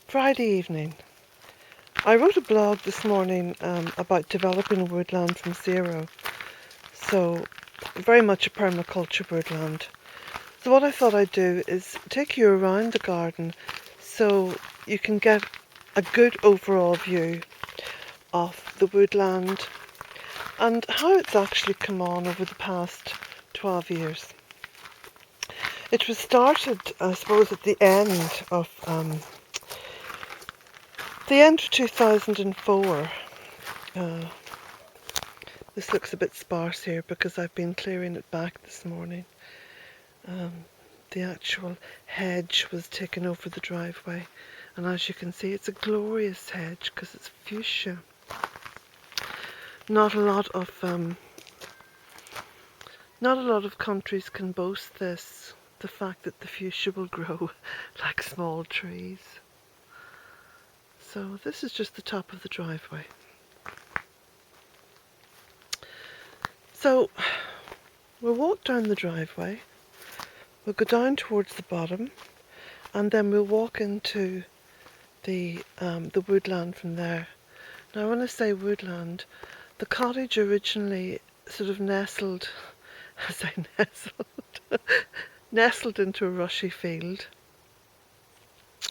Friday evening. I wrote a blog this morning about developing a woodland from zero. So, very much a permaculture woodland. So what I thought I'd do is take you around the garden so you can get a good overall view of the woodland and how it's actually come on over the past 12 years. It was started, I suppose, at the end of 2004. This looks a bit sparse here because I've been clearing it back this morning. The actual hedge was taken over the driveway, and as you can see, it's a glorious hedge because it's fuchsia. Not a lot of countries can boast this, the fact that the fuchsia will grow like small trees. So this is just the top of the driveway. So we'll walk down the driveway, we'll go down towards the bottom, and then we'll walk into the woodland from there. Now when I say woodland, the cottage originally sort of nestled into a rushy field,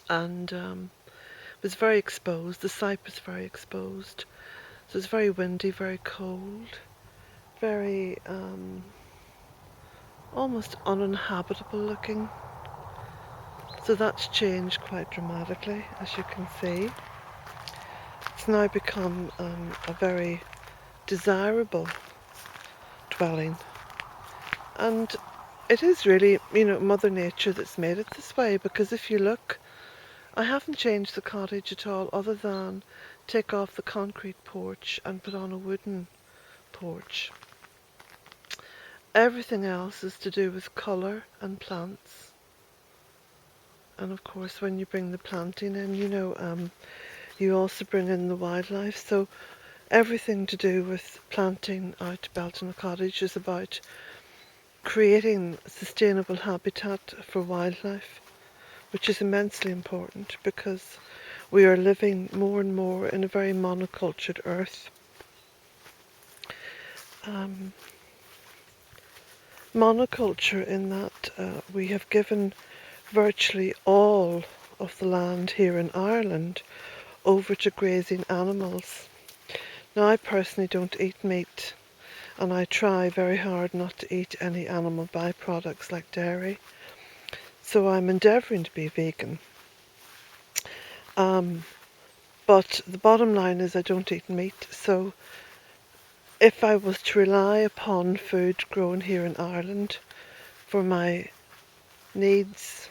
and was very exposed. The site was very exposed, so it's very windy, very cold, very almost uninhabitable looking. So that's changed quite dramatically, as you can see. It's now become a very desirable dwelling, and it is really, Mother Nature that's made it this way, because if you look, I haven't changed the cottage at all other than take off the concrete porch and put on a wooden porch. Everything else is to do with colour and plants. And of course when you bring the planting in, you also bring in the wildlife. So everything to do with planting out Bealtaine Cottage is about creating sustainable habitat for wildlife, which is immensely important because we are living more and more in a very monocultured earth. Monoculture in that we have given virtually all of the land here in Ireland over to grazing animals. Now, I personally don't eat meat, and I try very hard not to eat any animal byproducts like dairy, so I'm endeavouring to be vegan. But the bottom line is I don't eat meat, so if I was to rely upon food grown here in Ireland for my needs,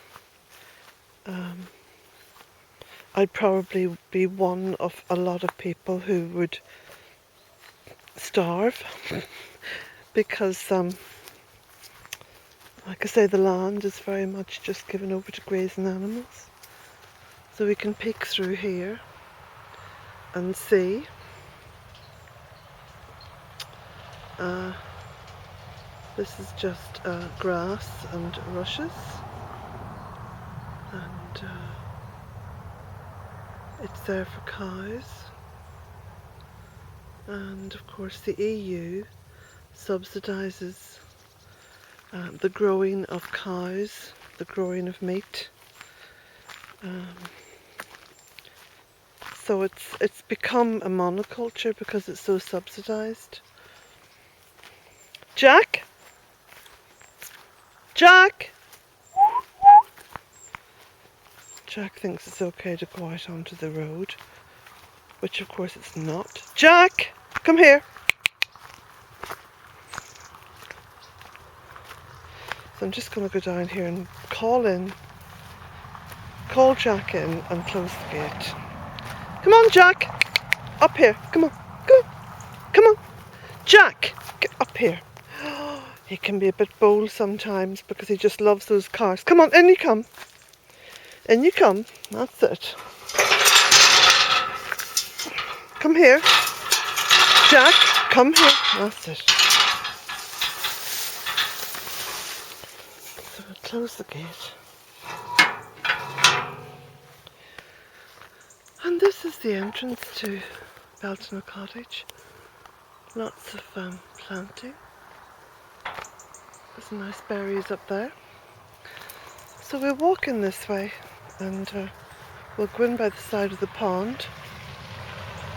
I'd probably be one of a lot of people who would starve because, like I say, the land is very much just given over to grazing animals. So we can peek through here and see. This is just grass and rushes, and it's there for cows. And of course the EU subsidises the growing of cows, the growing of meat. So it's become a monoculture because it's so subsidised. Jack? Jack? Jack thinks it's okay to go out onto the road, which of course it's not. Jack! Come here! So I'm just going to go down here and call Jack in and close the gate. Come on, Jack! Up here, come on, come on! Jack! Get up here. He can be a bit bold sometimes because he just loves those cars. Come on, in you come. In you come. That's it. Come here. Jack, come here. That's it. So we'll close the gate. And this is the entrance to Bealtaine Cottage. Lots of planting. There's some nice berries up there. So we'll walk in this way and we'll go in by the side of the pond.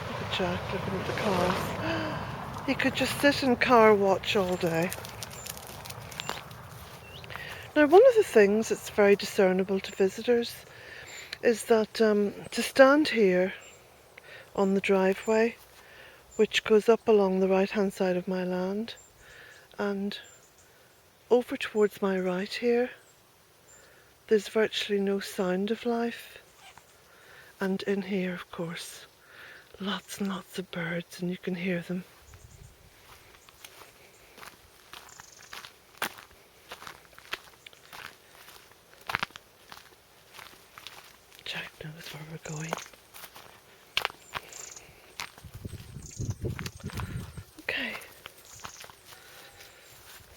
Look at Jack looking at the cars. He could just sit and car watch all day. Now, one of the things that's very discernible to visitors is that to stand here on the driveway, which goes up along the right hand side of my land, and over towards my right here, there's virtually no sound of life. And in here, of course, lots and lots of birds, and you can hear them. Jack knows where we're going. Okay.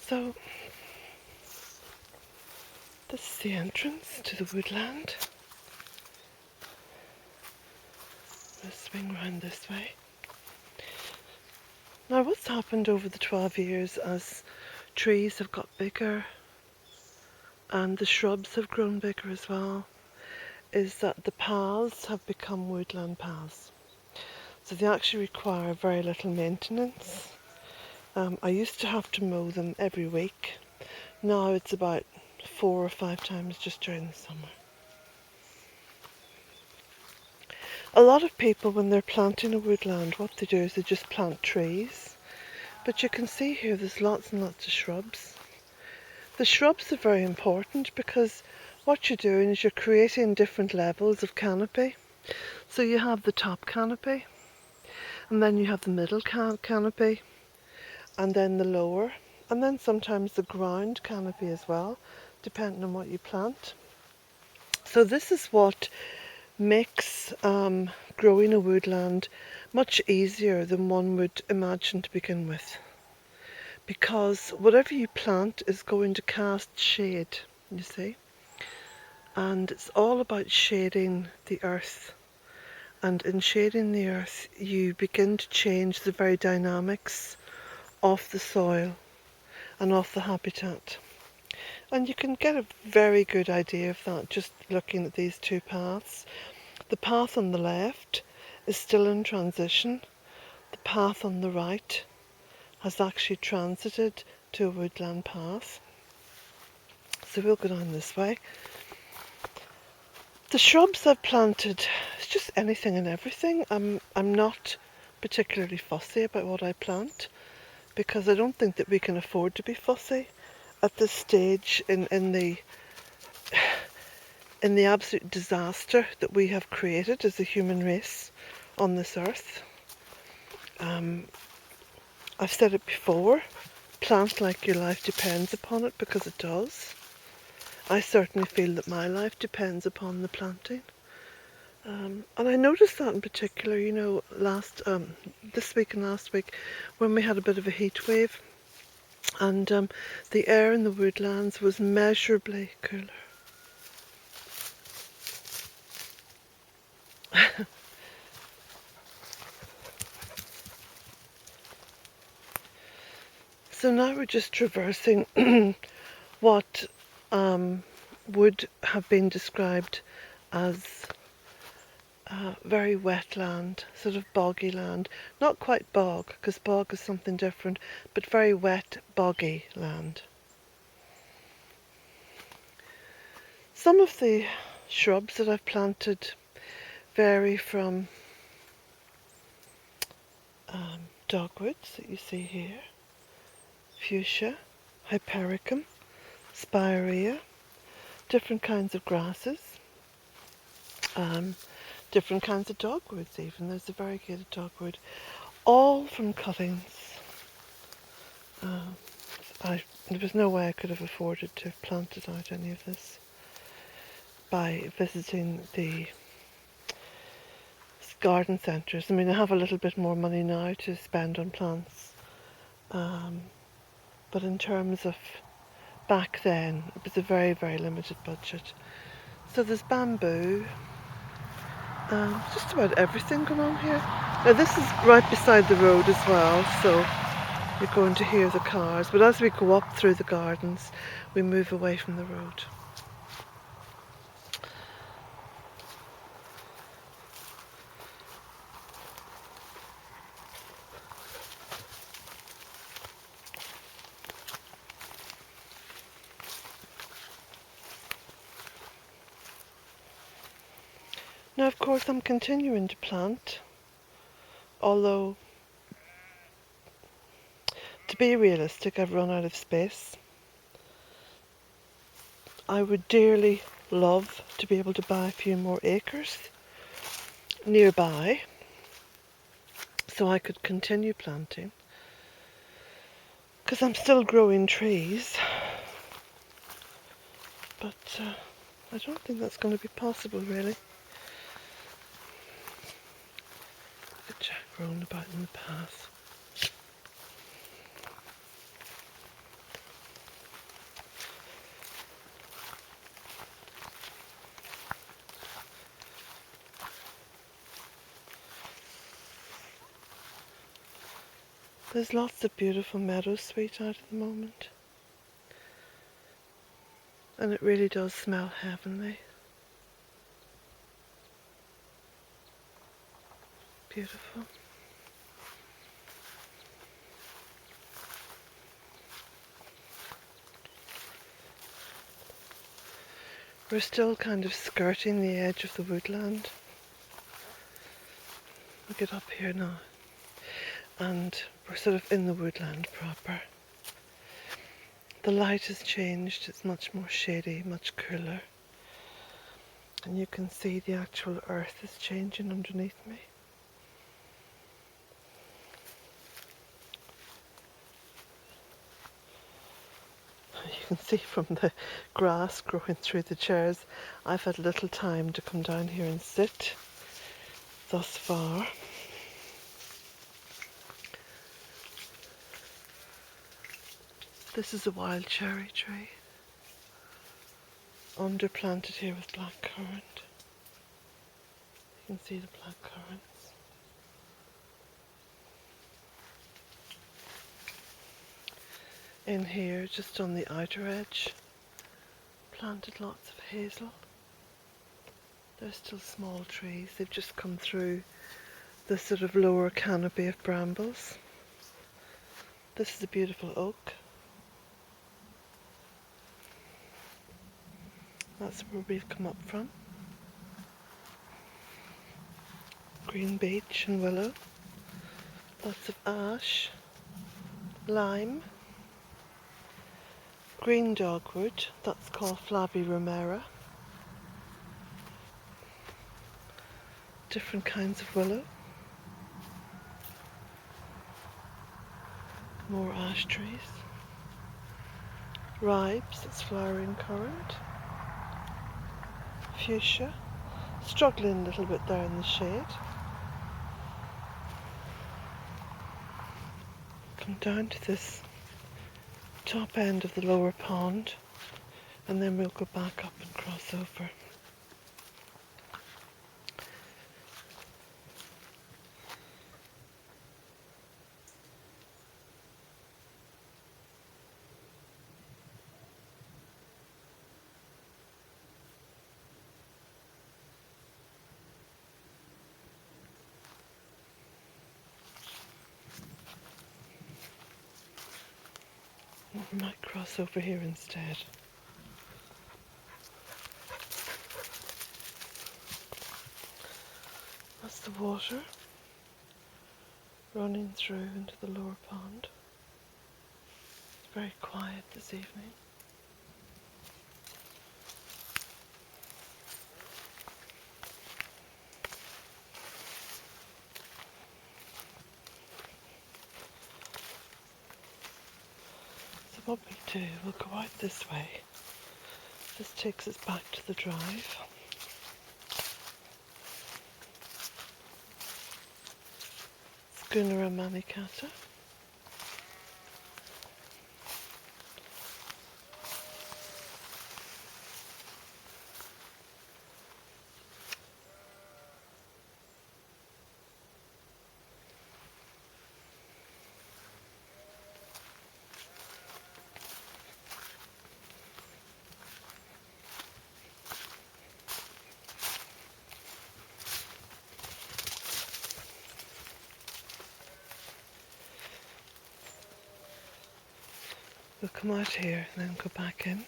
So, this is the entrance to the woodland. Let's swing round this way. Now, what's happened over the 12 years as trees have got bigger and the shrubs have grown bigger as well, is that the paths have become woodland paths. So they actually require very little maintenance. I used to have to mow them every week. Now it's about 4 or 5 times just during the summer. A lot of people, when they're planting a woodland, what they do is they just plant trees. But you can see here there's lots and lots of shrubs. The shrubs are very important because what you're doing is you're creating different levels of canopy. So you have the top canopy, and then you have the middle canopy, and then the lower, and then sometimes the ground canopy as well, depending on what you plant. So this is what makes growing a woodland much easier than one would imagine to begin with, because whatever you plant is going to cast shade, you see, and it's all about shading the earth. And in shading the earth you begin to change the very dynamics of the soil and of the habitat. And you can get a very good idea of that just looking at these two paths. The path on the left is still in transition. The path on the right has actually transited to a woodland path. So we'll go down this way. The shrubs I've planted, it's just anything and everything. I'm not particularly fussy about what I plant, because I don't think that we can afford to be fussy at this stage in the absolute disaster that we have created as a human race on this earth. I've said it before, plant like your life depends upon it, because it does. I certainly feel that my life depends upon the planting. And I noticed that in particular, you know, this week and last week, when we had a bit of a heat wave, and the air in the woodlands was measurably cooler. So now we're just traversing what would have been described as very wet land, sort of boggy land. Not quite bog, because bog is something different, but very wet, boggy land. Some of the shrubs that I've planted vary from dogwoods that you see here, fuchsia, hypericum, spirea, different kinds of grasses, different kinds of dogwoods even. There's a variegated dogwood, all from cuttings. There was no way I could have afforded to have planted out any of this by visiting the garden centres. I mean, I have a little bit more money now to spend on plants, but in terms of back then, it was a very, very limited budget. So there's bamboo, Just about everything going on here. Now this is right beside the road as well, so you're going to hear the cars. But as we go up through the gardens, we move away from the road. Now, of course, I'm continuing to plant, although, to be realistic, I've run out of space. I would dearly love to be able to buy a few more acres nearby, so I could continue planting, because I'm still growing trees, but I don't think that's going to be possible, really. The jack growing about in the path. There's lots of beautiful meadowsweet out at the moment, and it really does smell heavenly. Beautiful. We're still kind of skirting the edge of the woodland. We'll get up here now, and we're sort of in the woodland proper. The light has changed, it's much more shady, much cooler, and you can see the actual earth is changing underneath me. You can see from the grass growing through the chairs, I've had little time to come down here and sit thus far. This is a wild cherry tree, underplanted here with blackcurrant. You can see the blackcurrants. In here, just on the outer edge, planted lots of hazel. They're still small trees, they've just come through the sort of lower canopy of brambles. This is a beautiful oak. That's where we've come up from. Green beech and willow. Lots of ash, lime, green dogwood, that's called Flabby Romera. Different kinds of willow. More ash trees. Ribes, that's flowering currant. Fuchsia, struggling a little bit there in the shade. Come down to this top end of the lower pond, and then we'll go back up and cross over. We might cross over here instead. That's the water running through into the lower pond. It's very quiet this evening. So what we do, we'll go out this way. This takes us back to the drive. Schooner Manicata. We'll come out here and then go back in.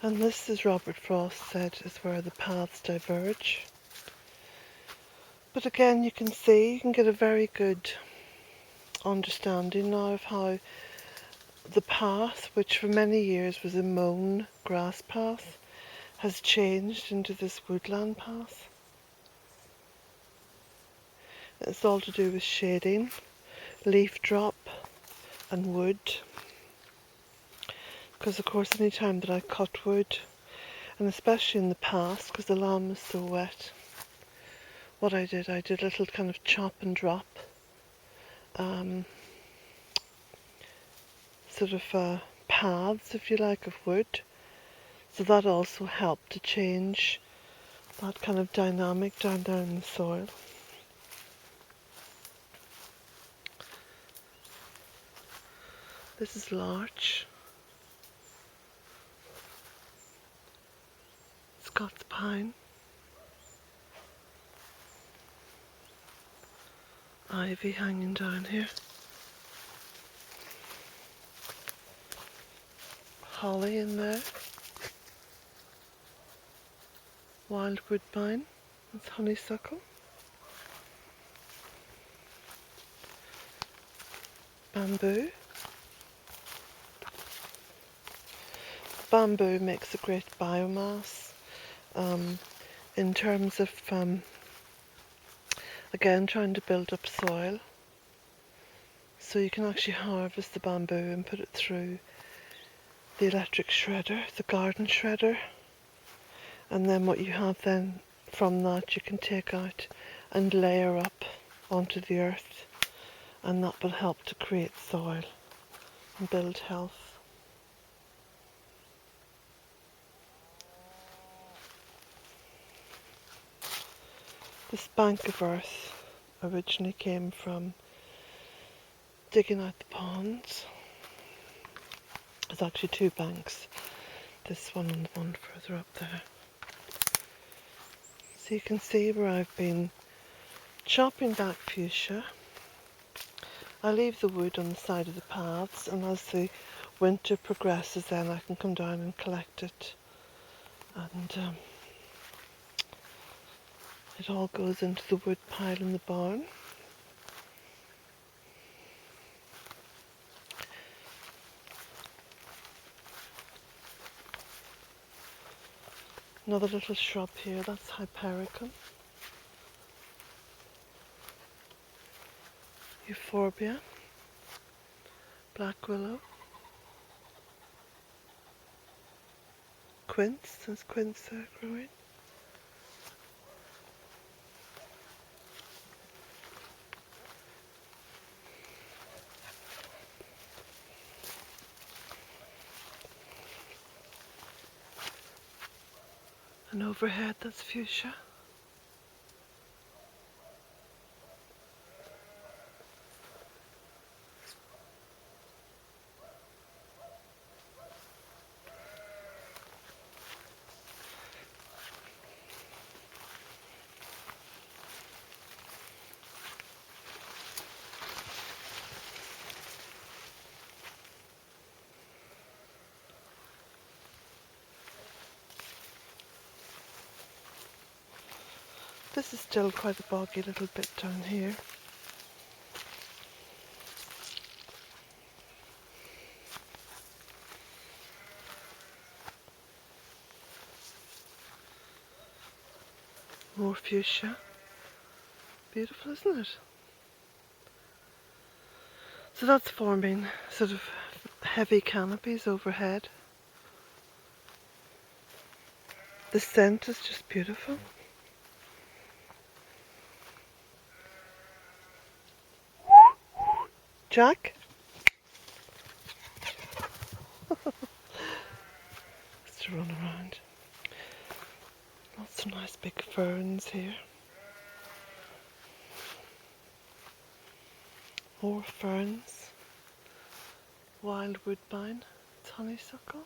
And this, as Robert Frost said, is where the paths diverge. But again, you can see, you can get a very good understanding now of how the path, which for many years was a mown grass path, has changed into this woodland path. It's all to do with shading, leaf drop and wood. Because of course any time that I cut wood, and especially in the past because the lawn was so wet, what I did a little kind of chop and drop sort of paths, if you like, of wood. So that also helped to change that kind of dynamic down there in the soil. This is larch. Scots pine. Ivy hanging down here. Holly in there. Wild woodbine. That's honeysuckle. Bamboo. Bamboo makes a great biomass in terms of, again, trying to build up soil. So you can actually harvest the bamboo and put it through the electric shredder, the garden shredder. And then what you have then from that you can take out and layer up onto the earth, and that will help to create soil and build health. This bank of earth originally came from digging out the ponds. There's actually two banks, this one and the one further up there. So you can see where I've been chopping back fuchsia. I leave the wood on the side of the paths, and as the winter progresses then I can come down and collect it, and it all goes into the wood pile in the barn. Another little shrub here, that's Hypericum. Euphorbia. Black willow. Quince, there's quince there growing. And overhead, that's fuchsia. This is still quite a boggy little bit down here. More fuchsia. Beautiful, isn't it? So that's forming sort of heavy canopies overhead. The scent is just beautiful. Jack? Just to run around. Lots of nice big ferns here. More ferns. Wild woodbine. It's honeysuckle.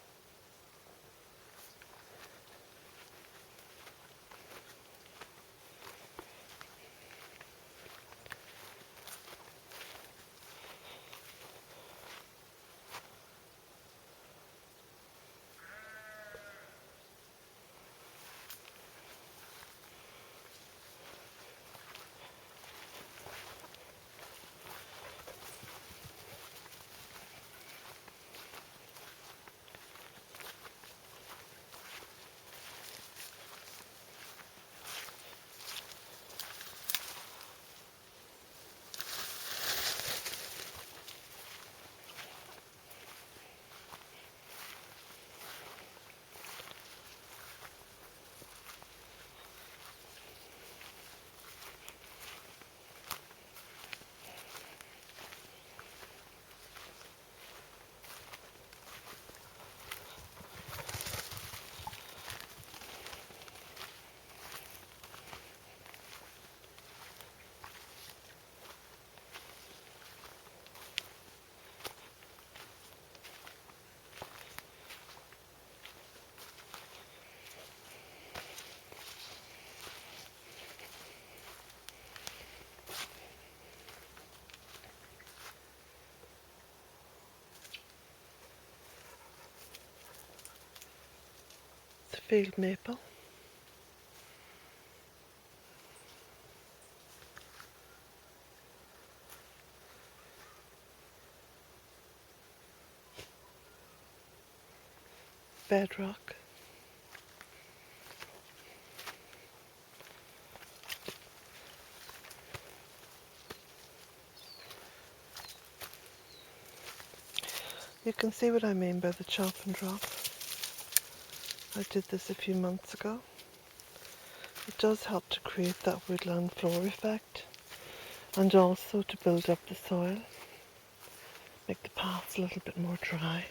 field maple. Bedrock. You can see what I mean by the chop and drop. I did this a few months ago. It does help to create that woodland floor effect and also to build up the soil, make the paths a little bit more dry.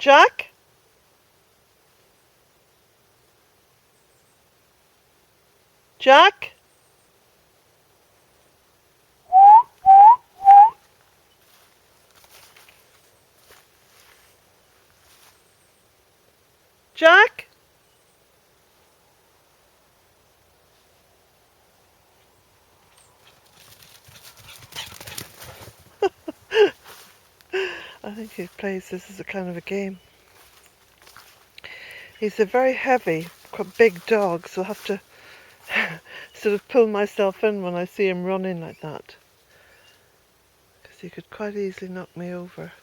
Jack? Jack? Jack? I think he plays this as a kind of a game. He's a very heavy, quite big dog, so I have to sort of pull myself in when I see him running like that, because he could quite easily knock me over.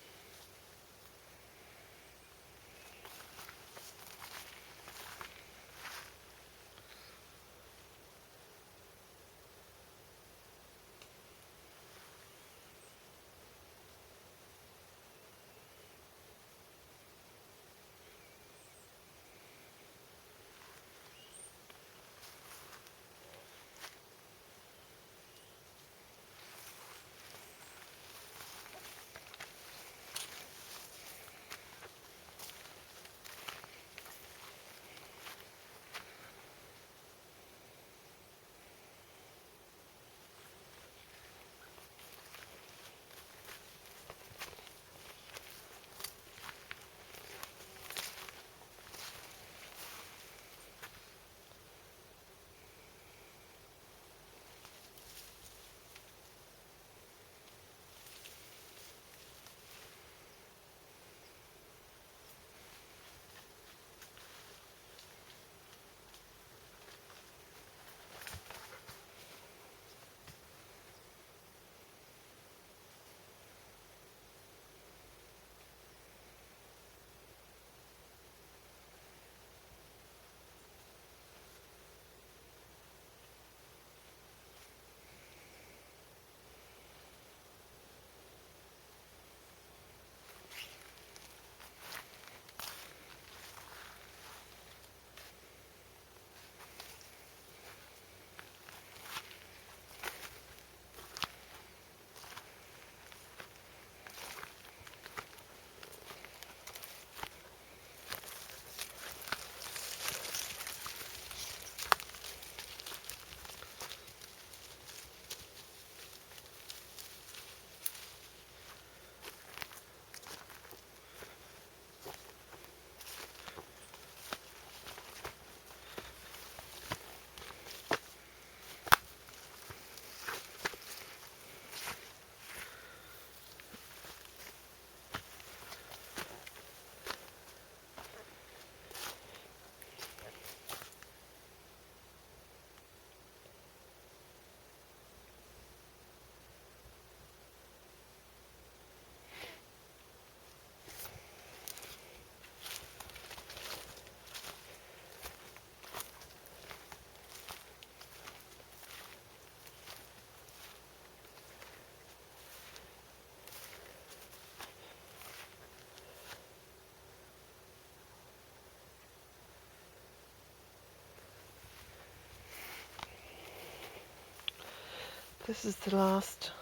This is the last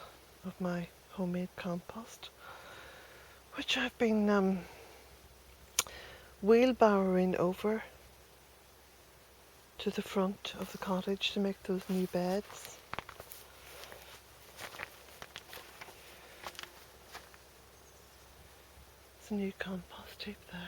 of my homemade compost, which I've been wheelbarrowing over to the front of the cottage to make those new beds. There's a new compost heap there.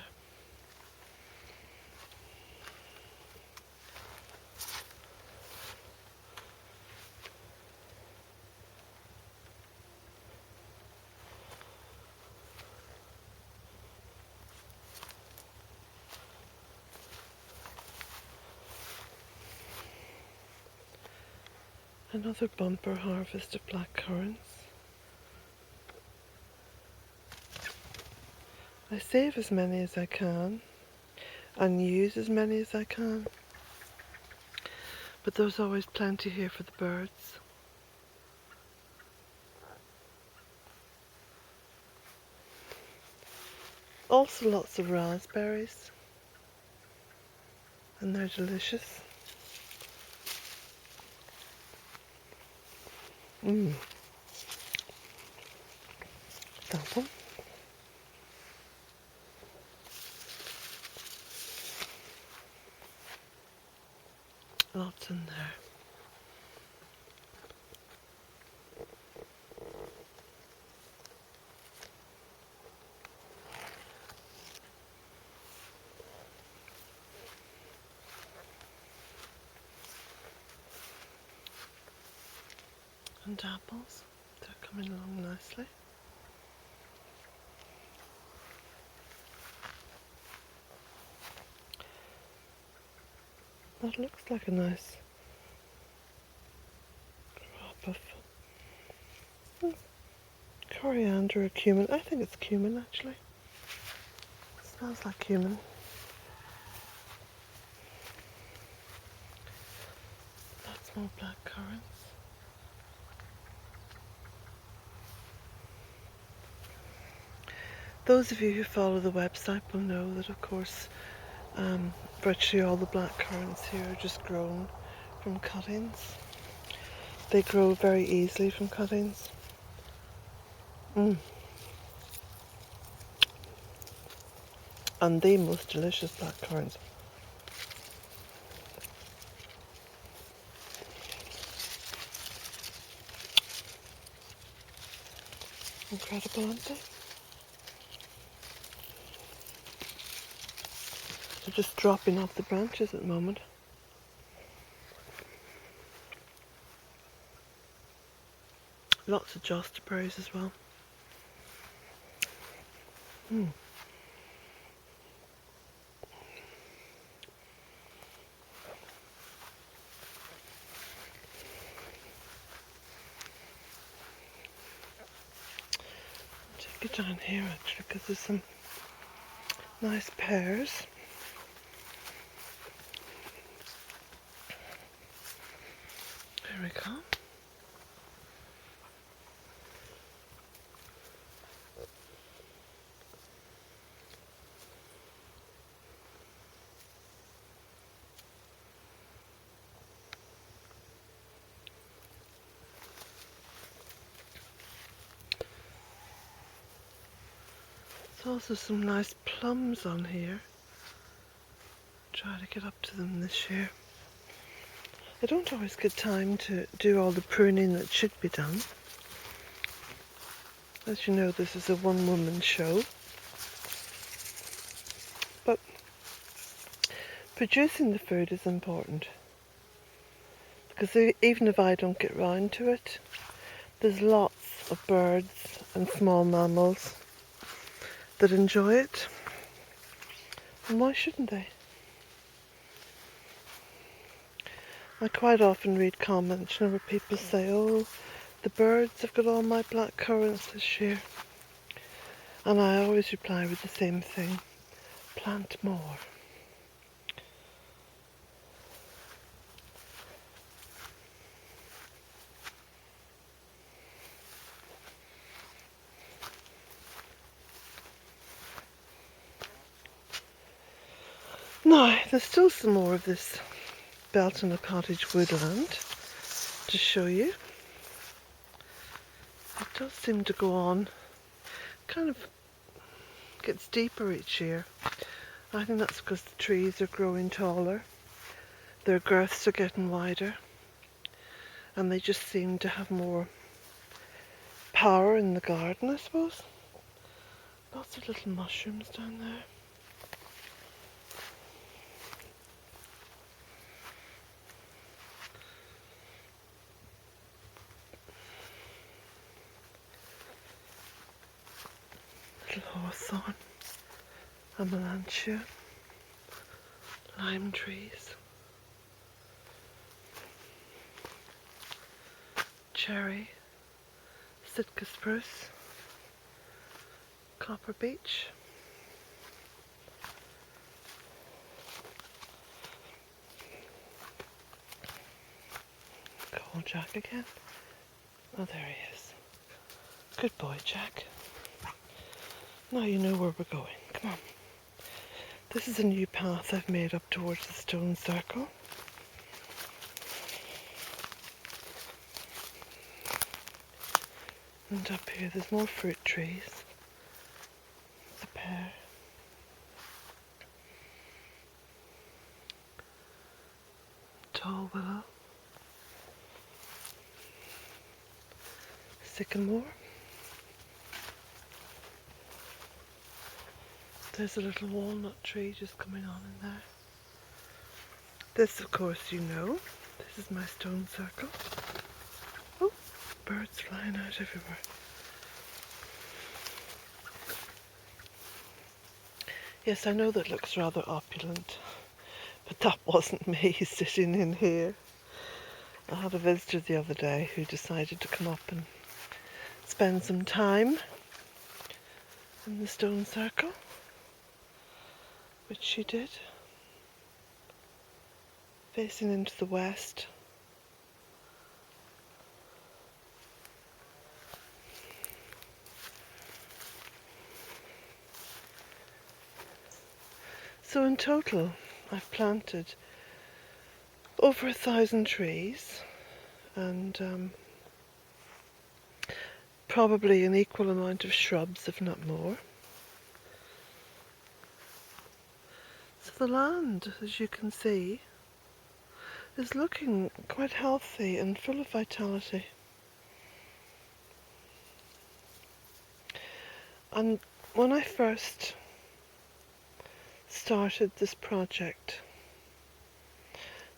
Another bumper harvest of black currants. I save as many as I can and use as many as I can, but there's always plenty here for the birds. Also lots of raspberries, and they're delicious. That one. Lots in there. And apples, they're coming along nicely. That looks like a nice crop of coriander or cumin. I think it's cumin actually. It smells like cumin. That's more black currants. Those of you who follow the website will know that, of course, virtually all the black currants here are just grown from cuttings. They grow very easily from cuttings. And the most delicious black currants. Incredible, aren't they? They're just dropping off the branches at the moment. Lots of jostaberries as well. Take it down here actually, because there's some nice pears. There we go. There's also some nice plums on here. Try to get up to them this year. I don't always get time to do all the pruning that should be done. As you know, this is a one-woman show. But producing the food is important. Because even if I don't get round to it, there's lots of birds and small mammals that enjoy it. And why shouldn't they? I quite often read comments, where people say, oh, the birds have got all my black currants this year. And I always reply with the same thing, plant more. Now, there's still some more of this Bealtaine Cottage woodland to show you. It does seem to go on, kind of gets deeper each year. I think that's because the trees are growing taller, their girths are getting wider, and they just seem to have more power in the garden, I suppose. Lots of little mushrooms down there. Little hawthorn, a melantia, lime trees, cherry, Sitka spruce, copper beech, call Jack again. Oh, there he is. Good boy, Jack. Now you know where we're going. Come on. This is a new path I've made up towards the stone circle. And up here there's more fruit trees. There's a pear. Tall willow. Sycamore. There's a little walnut tree just coming on in there. This, of course, you know. This is my stone circle. Oh, birds flying out everywhere. Yes, I know that looks rather opulent, but that wasn't me sitting in here. I had a visitor the other day who decided to come up and spend some time in the stone circle, which she did, facing into the west. So in total, I've planted over 1,000 trees and probably an equal amount of shrubs, if not more. So the land, as you can see, is looking quite healthy and full of vitality. And when I first started this project,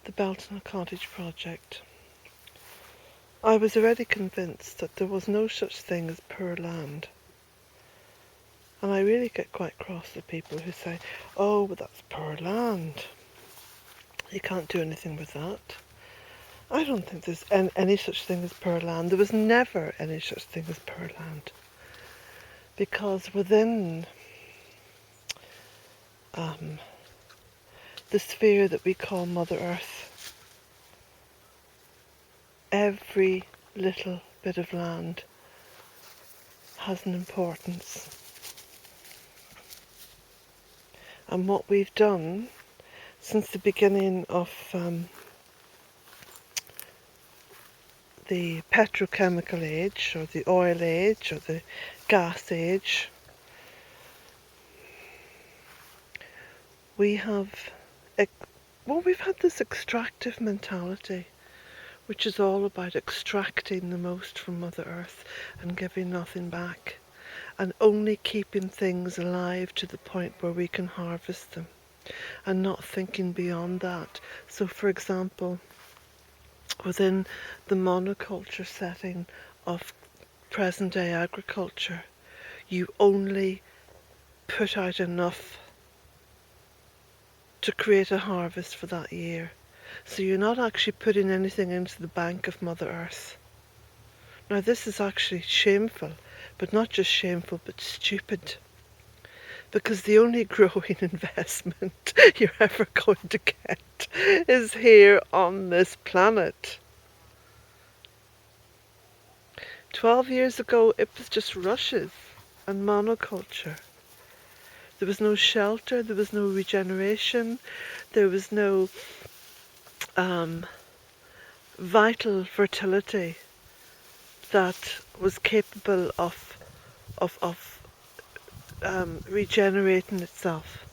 the Bealtaine Cottage project, I was already convinced that there was no such thing as poor land. And I really get quite cross with people who say, oh, but that's poor land. You can't do anything with that. I don't think there's any such thing as poor land. There was never any such thing as poor land. Because within the sphere that we call Mother Earth, every little bit of land has an importance. And what we've done since the beginning of the petrochemical age, or the oil age, or the gas age, we've had this extractive mentality, which is all about extracting the most from Mother Earth and giving nothing back, and only keeping things alive to the point where we can harvest them, and not thinking beyond that. So, for example, within the monoculture setting of present-day agriculture, you only put out enough to create a harvest for that year. So you're not actually putting anything into the bank of Mother Earth. Now this is actually shameful, but not just shameful, but stupid. Because the only growing investment you're ever going to get is here on this planet. 12 years ago it was just rushes and monoculture. There was no shelter, there was no regeneration, there was no vital fertility that was capable of regenerating itself.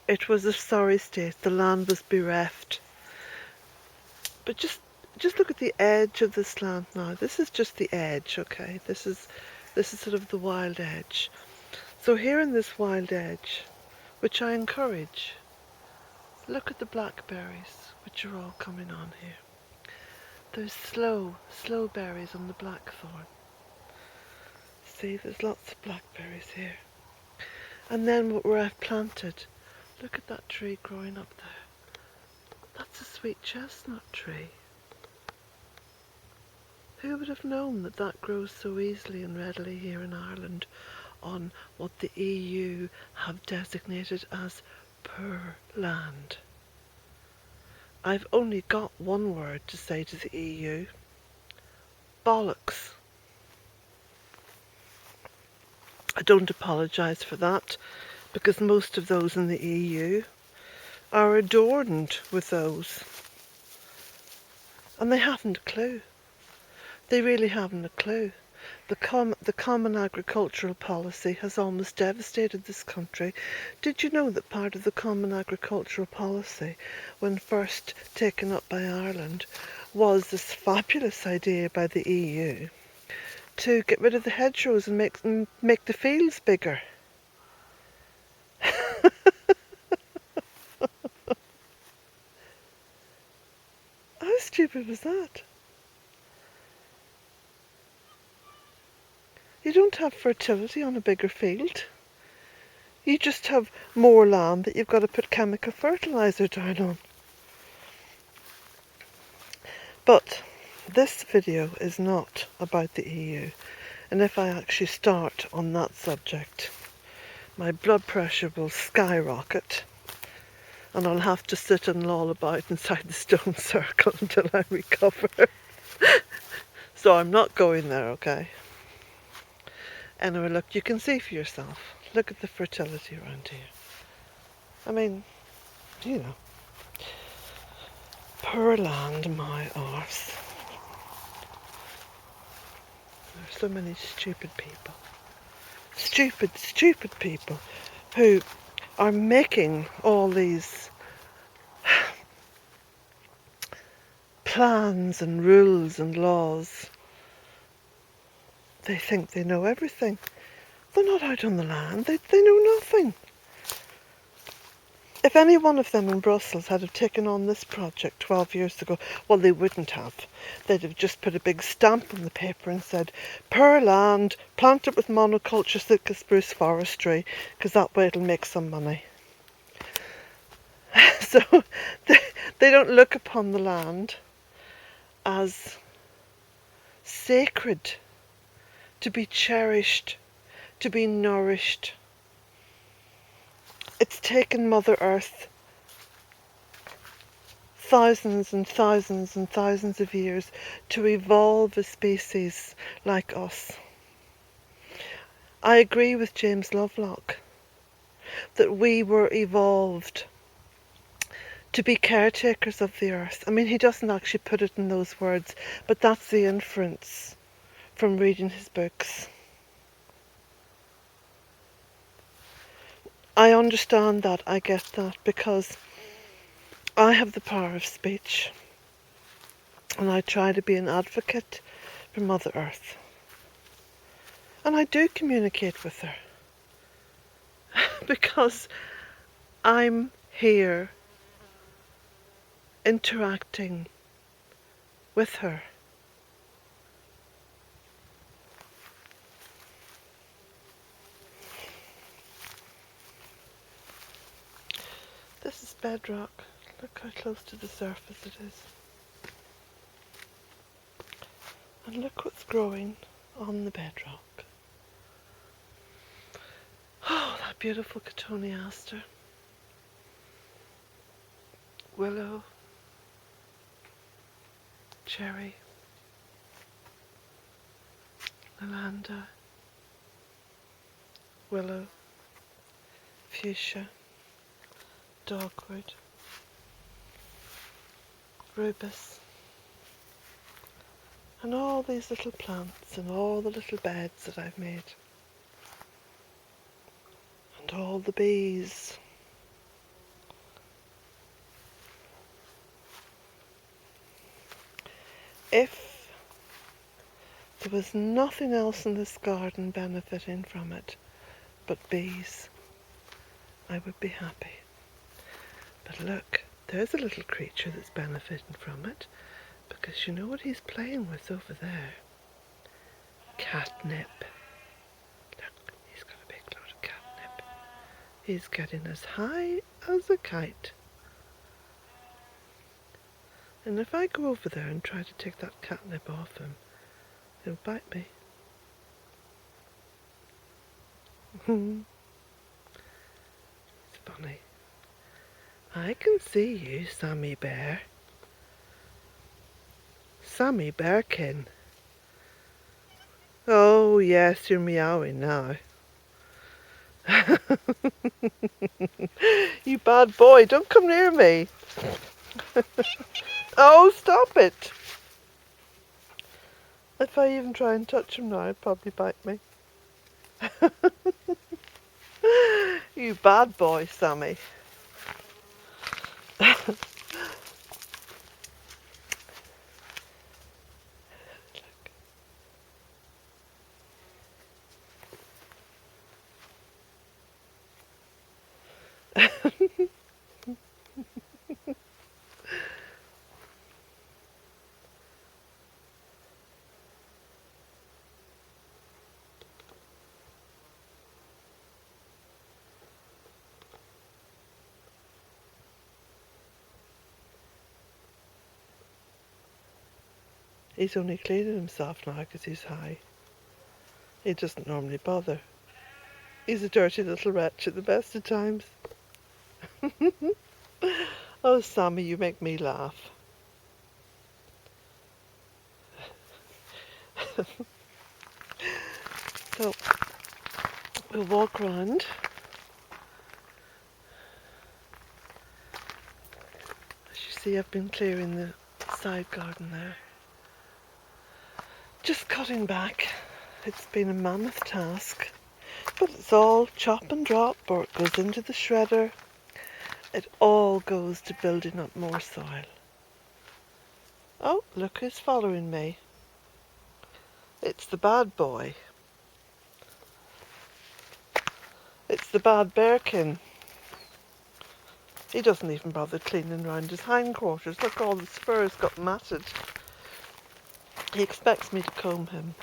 It was a sorry state. The land was bereft. But just look at the edge of this land now. This is just the edge, okay? This is sort of the wild edge. So here in this wild edge, which I encourage, look at the blackberries, which are all coming on here. There's slow berries on the blackthorn. See, there's lots of blackberries here. And then where I've planted, look at that tree growing up there. That's a sweet chestnut tree. Who would have known that that grows so easily and readily here in Ireland on what the EU have designated as poor land? I've only got one word to say to the EU. Bollocks. I don't apologise for that, because most of those in the EU are adorned with those. And they haven't a clue. They really haven't a clue. The Common Agricultural Policy has almost devastated this country. Did you know that part of the Common Agricultural Policy, when first taken up by Ireland, was this fabulous idea by the EU to get rid of the hedgerows and make the fields bigger? How stupid was that? You don't have fertility on a bigger field. You just have more land that you've got to put chemical fertiliser down on. But this video is not about the EU. And if I actually start on that subject, my blood pressure will skyrocket. And I'll have to sit and loll about inside the stone circle until I recover. So I'm not going there, okay? Anyway, look, you can see for yourself. Look at the fertility around here. I mean, you know. Poor land, my arse. There's so many stupid people. Stupid people who are making all these plans and rules and laws. They think they know everything. They're not out on the land. They know nothing. If any one of them in Brussels had have taken on this project 12 years ago, well, they wouldn't have. They'd have just put a big stamp on the paper and said, poor land, plant it with monoculture Sitka spruce forestry, because that way it'll make some money. So they don't look upon the land as sacred, to be cherished, to be nourished. It's taken Mother Earth thousands and thousands and thousands of years to evolve a species like us. I agree with James Lovelock that we were evolved to be caretakers of the earth. I mean, he doesn't actually put it in those words, but that's the inference from reading his books. I understand that, I get that, because I have the power of speech and I try to be an advocate for Mother Earth. And I do communicate with her because I'm here interacting with her. This is bedrock. Look how close to the surface it is. And look what's growing on the bedrock. Oh, that beautiful cotoneaster. Willow. Cherry. Lavender. Willow. Fuchsia. Dogwood. Rubus. And all these little plants and all the little beds that I've made. And all the bees. If there was nothing else in this garden benefiting from it but bees, I would be happy. But look, there's a little creature that's benefiting from it, because you know what he's playing with over there? Catnip. Look, he's got a big load of catnip. He's getting as high as a kite. And if I go over there and try to take that catnip off him, he'll bite me. It's funny. I can see you, Sammy Bear. Sammy Bearkin. Oh yes, you're meowing now. You bad boy, don't come near me. Oh, stop it. If I even try and touch him now, he'd probably bite me. You bad boy, Sammy. He's only cleaning himself now because he's high. He doesn't normally bother. He's a dirty little wretch at the best of times. Oh, Sammy, you make me laugh. So, we'll walk round. As you see, I've been clearing the side garden there. Just cutting back. It's been a mammoth task, but it's all chop and drop, or it goes into the shredder. It all goes to building up more soil. Oh, look who's following me. It's the bad boy. It's the bad bearkin. He doesn't even bother cleaning round his hindquarters. Look, all the spurs got matted. He expects me to comb him.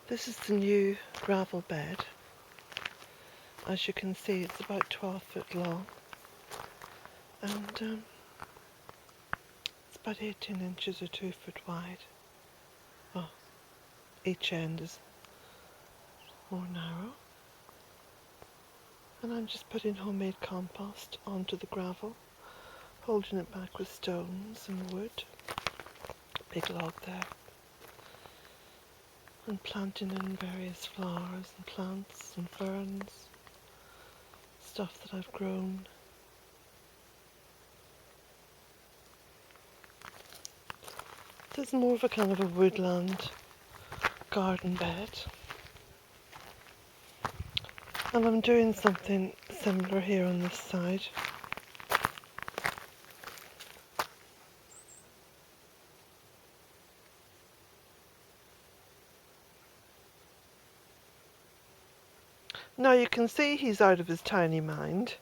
This is the new gravel bed. As you can see, it's about 12 foot long, and it's about 18 inches or 2 foot wide. Oh, each end is more narrow. And I'm just putting homemade compost onto the gravel, holding it back with stones and wood. Big log there. And planting in various flowers and plants and ferns, stuff that I've grown. This is more of a kind of a woodland garden bed. And I'm doing something similar here on this side. Now you can see he's out of his tiny mind.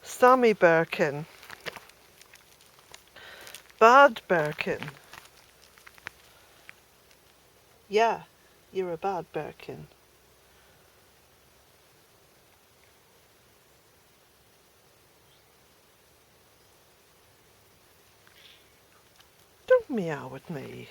Sammy Birkin. Bad Birkin. Yeah, you're a bad Birkin. Don't meow at me.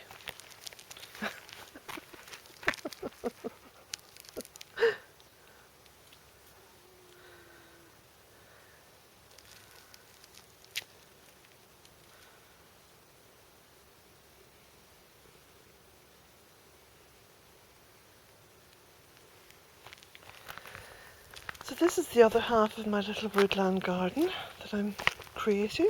So this is the other half of my little woodland garden that I'm creating.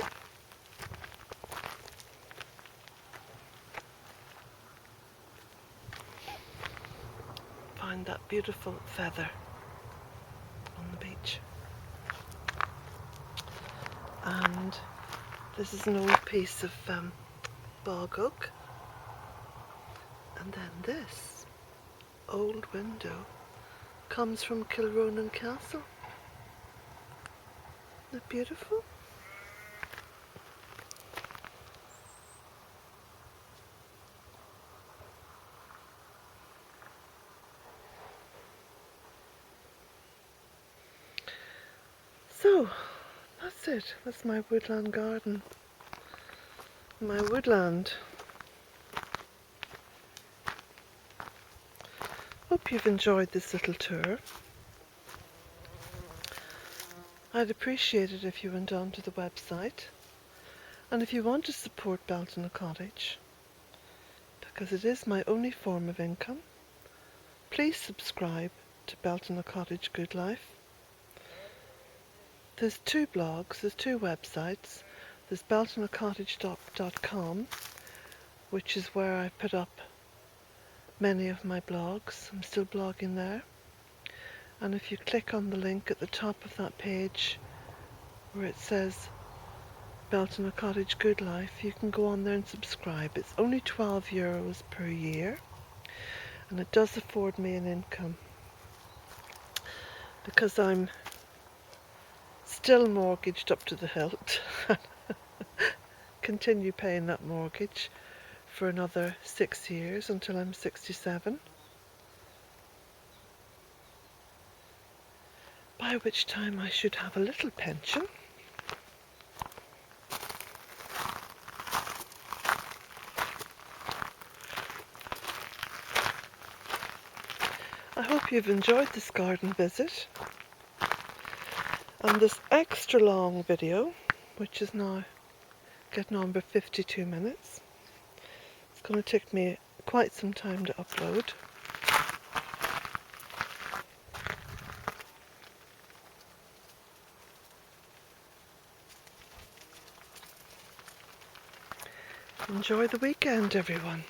Find that beautiful feather on the beach. And this is an old piece of bog oak. And then this old window comes from Kilronan Castle. Isn't it beautiful? So, that's it. That's my woodland garden. My woodland. Hope you've enjoyed this little tour. I'd appreciate it if you went on to the website. And if you want to support Bealtaine Cottage, because it is my only form of income, please subscribe to Bealtaine Cottage Good Life. There's 2 blogs, there's 2 websites. There's bealtainecottage.com, which is where I put up many of my blogs. I'm still blogging there. And if you click on the link at the top of that page where it says Bealtaine Cottage Good Life, you can go on there and subscribe. It's only €12 per year, and it does afford me an income because I'm still mortgaged up to the hilt. Continue paying that mortgage for another 6 years until I'm 67, by which time I should have a little pension. I hope you've enjoyed this garden visit and this extra long video, which is now getting on for 52 minutes. It's going to take me quite some time to upload. Enjoy the weekend, everyone.